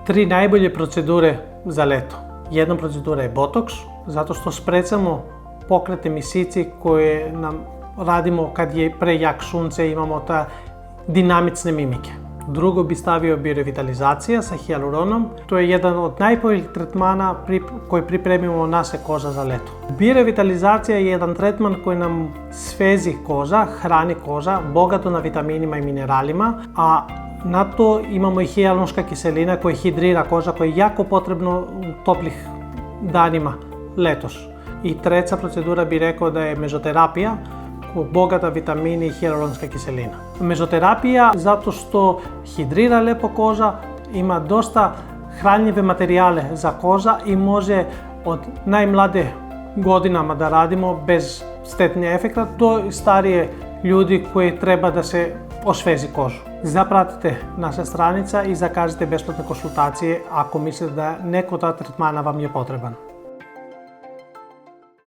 Tri najbolje procedure za leto. Jedna procedura je botoks, zato što sprečamo pokrete mišići koje nam radimo kad je prejak sunce, imamo ta dinamične mimike. Drugo bi stavio biorevitalizacija sa hijaluronom. To je jedan od najboljih tretmana koji pripremimo naše koža za leto. Biorevitalizacija je jedan tretman koji nam svezi koža, hrani koža, bogato na vitaminima i mineralima, a na to imamo i hijaluronska kiselina koja hidrira koža, koja je jako potrebno u toplih danima letos. I treća procedura bi rekao da je mezoterapija, bogata vitamini i hijaluronska kiselina. Mezoterapija zato što hidrira lepo koža, ima dosta hranjive materijale za koža i može od najmlade godinama da radimo bez štetnih efekta do starije ljudi koji treba da se osveži kožu. Zapratite naša stranica i zakažite besplatne konsultacije ako mislite da neko od tretmana vam je potreban.